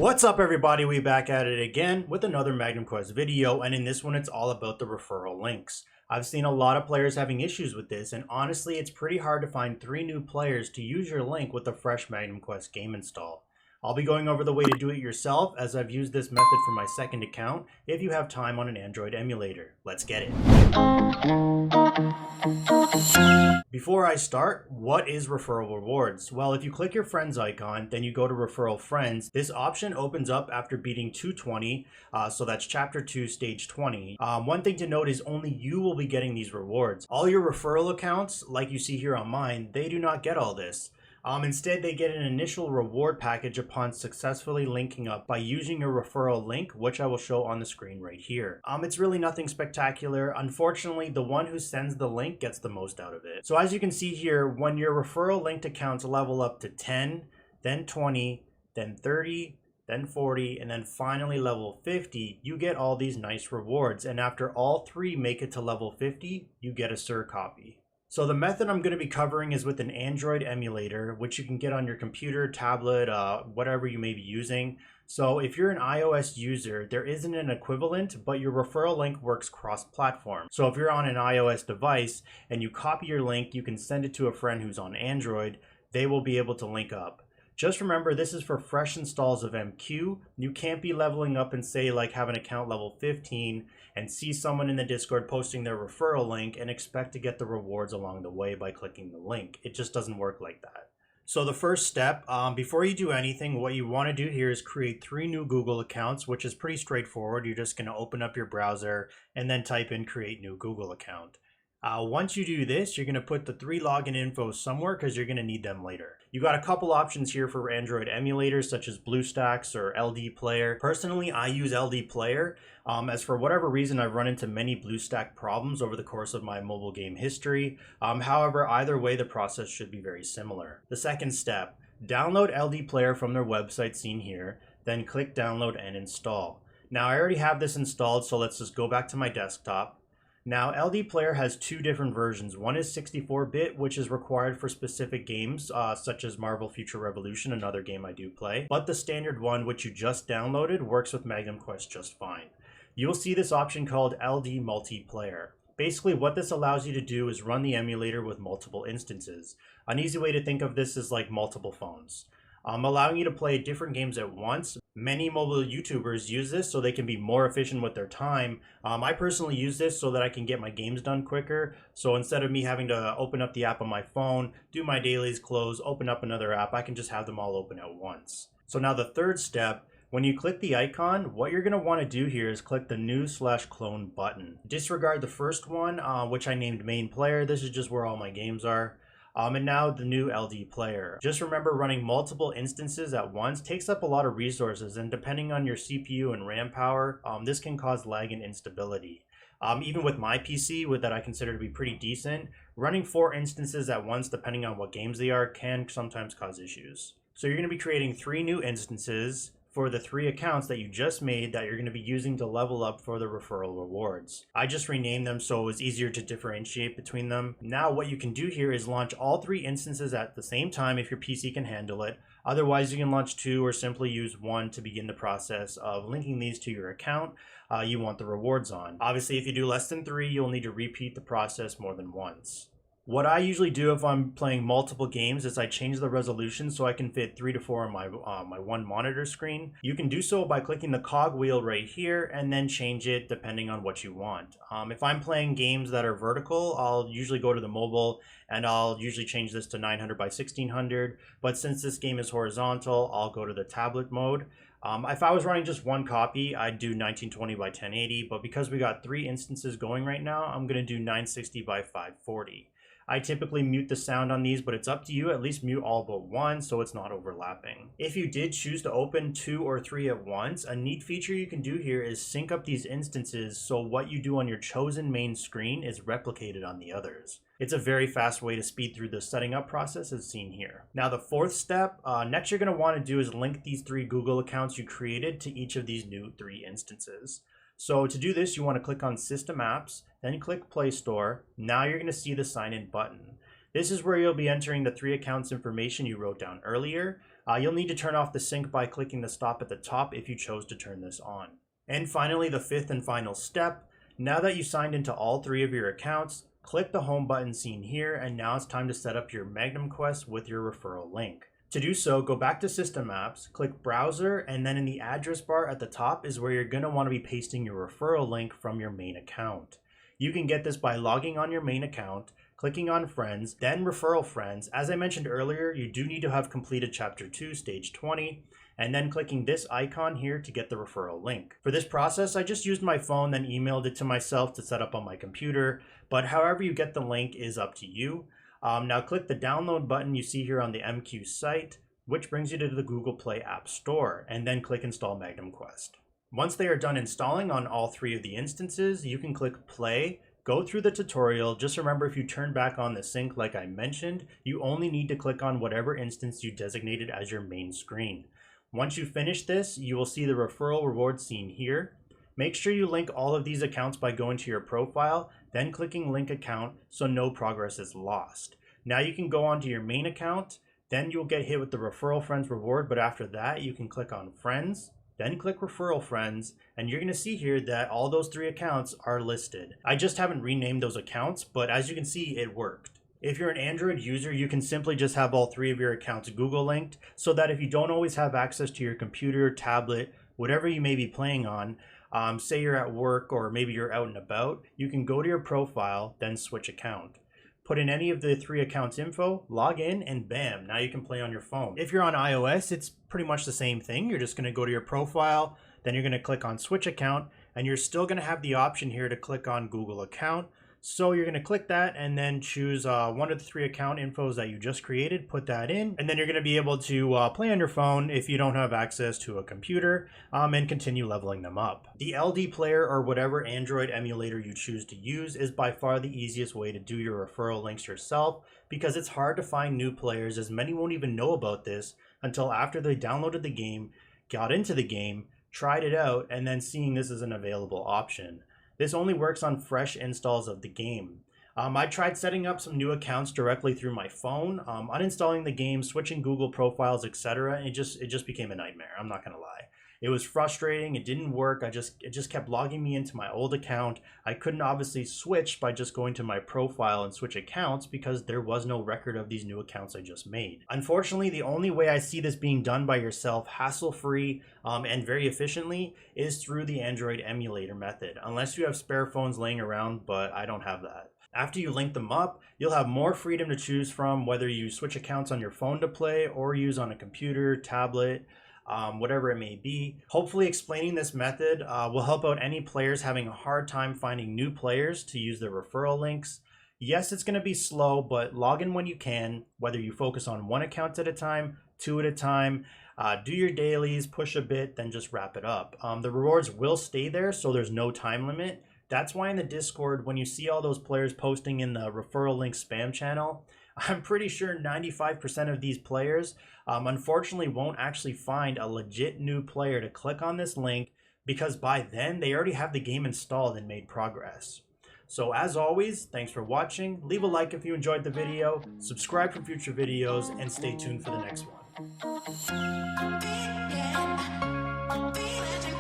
What's up everybody, we back at it again with another Magnum Quest video, and in this one it's all about the referral links. I've seen a lot of players having issues with this, and honestly it's pretty hard to find 3 new players to use your link with a fresh Magnum Quest game install. I'll be going over the way to do it yourself, as I've used this method for my second account if you have time on an Android emulator. Let's get it. Before I start, what is referral rewards? Well, if you click your friends icon, then you go to referral friends. This option opens up after beating 220, so that's chapter 2 stage 20. One thing to note is only you will be getting these rewards. All your referral accounts, like you see here on mine, they do not get all this. Instead, they get an initial reward package upon successfully linking up by using your referral link, which I will show on the screen right here. It's really nothing spectacular. Unfortunately, the one who sends the link gets the most out of it. So as you can see here, when your referral linked accounts level up to 10, then 20, then 30, then 40, and then finally level 50, you get all these nice rewards. And after all 3 make it to level 50, you get a Sir copy. So the method I'm going to be covering is with an Android emulator, which you can get on your computer, tablet, whatever you may be using. So if you're an iOS user, there isn't an equivalent, but your referral link works cross-platform. So if you're on an iOS device and you copy your link, you can send it to a friend who's on Android. They will be able to link up. Just remember, this is for fresh installs of MQ. You can't be leveling up and say like have an account level 15 and see someone in the Discord posting their referral link and expect to get the rewards along the way by clicking the link. It just doesn't work like that. So the first step, before you do anything, what you want to do here is create 3 new Google accounts, which is pretty straightforward. You're just going to open up your browser and then type in create new Google account. Once you do this, you're going to put the 3 login info somewhere because you're going to need them later. You got a couple options here for Android emulators such as BlueStacks or LD Player. Personally, I use LD Player, as for whatever reason I've run into many BlueStack problems over the course of my mobile game history. However, either way the process should be very similar. The second step, download LD Player from their website seen here, then click download and install. Now I already have this installed, so let's just go back to my desktop. Now, LD Player has 2 different versions. One is 64-bit, which is required for specific games, such as Marvel Future Revolution, another game I do play. But the standard one, which you just downloaded, works with Magnum Quest just fine. You'll see this option called LD Multiplayer. Basically, what this allows you to do is run the emulator with multiple instances. An easy way to think of this is like multiple phones. Allowing you to play different games at once. Many mobile YouTubers use this so they can be more efficient with their time. I personally use this so that I can get my games done quicker. So instead of me having to open up the app on my phone, do my dailies, close, open up another app, I can just have them all open at once. So now the third step, when you click the icon, what you're going to want to do here is click the new/clone button. Disregard the first one, which I named main player. This is just where all my games are. And now the new LD Player. Just remember, running multiple instances at once takes up a lot of resources, and depending on your CPU and RAM power, this can cause lag and instability. Even with my PC, that I consider to be pretty decent, running 4 instances at once, depending on what games they are, can sometimes cause issues. So you're going to be creating 3 new instances for the 3 accounts that you just made that you're going to be using to level up for the referral rewards. I just renamed them so it was easier to differentiate between them. Now what you can do here is launch all 3 instances at the same time if your PC can handle it. Otherwise you can launch 2 or simply use 1 to begin the process of linking these to your account you want the rewards on. Obviously if you do less than 3, you'll need to repeat the process more than once. What I usually do if I'm playing multiple games is I change the resolution so I can fit 3 to 4 on my one monitor screen. You can do so by clicking the cog wheel right here and then change it depending on what you want. If I'm playing games that are vertical, I'll usually go to the mobile and I'll usually change this to 900 by 1600. But since this game is horizontal, I'll go to the tablet mode. If I was running just 1 copy, I'd do 1920 by 1080, but because we got 3 instances going right now, I'm going to do 960 by 540. I typically mute the sound on these, but it's up to you. At least mute all but 1 so it's not overlapping. If you did choose to open 2 or 3 at once, a neat feature you can do here is sync up these instances so what you do on your chosen main screen is replicated on the others. It's a very fast way to speed through the setting up process as seen here. Now the 4th step, next you're going to want to do is link these 3 Google accounts you created to each of these new 3 instances. So to do this, you want to click on System Apps, then click Play Store. Now you're going to see the sign in button. This is where you'll be entering the 3 accounts information you wrote down earlier. You'll need to turn off the sync by clicking the stop at the top if you chose to turn this on. And finally, the fifth and final step. Now that you signed into all 3 of your accounts, click the home button seen here, and now it's time to set up your Magnum Quest with your referral link. To do so, go back to System Apps, click Browser, and then in the address bar at the top is where you're going to want to be pasting your referral link from your main account. You can get this by logging on your main account, clicking on Friends, then Referral Friends. As I mentioned earlier, you do need to have completed Chapter 2, Stage 20, and then clicking this icon here to get the referral link. For this process, I just used my phone, then emailed it to myself to set up on my computer, but however you get the link is up to you. Now click the download button you see here on the MQ site, which brings you to the Google Play App Store, and then click Install Magnum Quest. Once they are done installing on all 3 of the instances, you can click Play, go through the tutorial. Just remember, if you turn back on the sync like I mentioned, you only need to click on whatever instance you designated as your main screen. Once you finish this, you will see the referral reward seen here. Make sure you link all of these accounts by going to your profile, then clicking link account so no progress is lost. Now you can go onto your main account, then you'll get hit with the referral friends reward, but after that you can click on friends, then click referral friends, and you're going to see here that all those 3 accounts are listed. I just haven't renamed those accounts, but as you can see, it worked. If you're an Android user, you can simply just have all 3 of your accounts Google linked so that if you don't always have access to your computer, tablet, whatever you may be playing on, say you're at work or maybe you're out and about, you can go to your profile, then switch account. Put in any of the 3 accounts info, log in, and bam, now you can play on your phone. If you're on iOS, it's pretty much the same thing. You're just going to go to your profile, then you're going to click on switch account, and you're still going to have the option here to click on Google account. So you're going to click that and then choose one of the 3 account infos that you just created, put that in, and then you're going to be able to play on your phone if you don't have access to a computer, and continue leveling them up. The LD player or whatever Android emulator you choose to use is by far the easiest way to do your referral links yourself, because it's hard to find new players, as many won't even know about this until after they downloaded the game, got into the game, tried it out, and then seeing this as an available option. This only works on fresh installs of the game. I tried setting up some new accounts directly through my phone, uninstalling the game, switching Google profiles, etc. And it just became a nightmare. I'm not gonna lie. It was frustrating. It didn't work. It just kept logging me into my old account. I couldn't obviously switch by just going to my profile and switch accounts because there was no record of these new accounts I just made. Unfortunately, the only way I see this being done by yourself, hassle-free and very efficiently, is through the Android emulator method, unless you have spare phones laying around, but I don't have that. After you link them up, you'll have more freedom to choose from, whether you switch accounts on your phone to play or use on a computer, tablet, whatever it may be. Hopefully explaining this method will help out any players having a hard time finding new players to use their referral links. Yes, it's going to be slow, but log in when you can, whether you focus on 1 account at a time, 2 at a time, do your dailies, push a bit, then just wrap it up. The rewards will stay there, so there's no time limit. That's why in the Discord, when you see all those players posting in the referral link spam channel, I'm pretty sure 95% of these players unfortunately won't actually find a legit new player to click on this link, because by then they already have the game installed and made progress. So as always, thanks for watching. Leave a like if you enjoyed the video, subscribe for future videos, and stay tuned for the next one.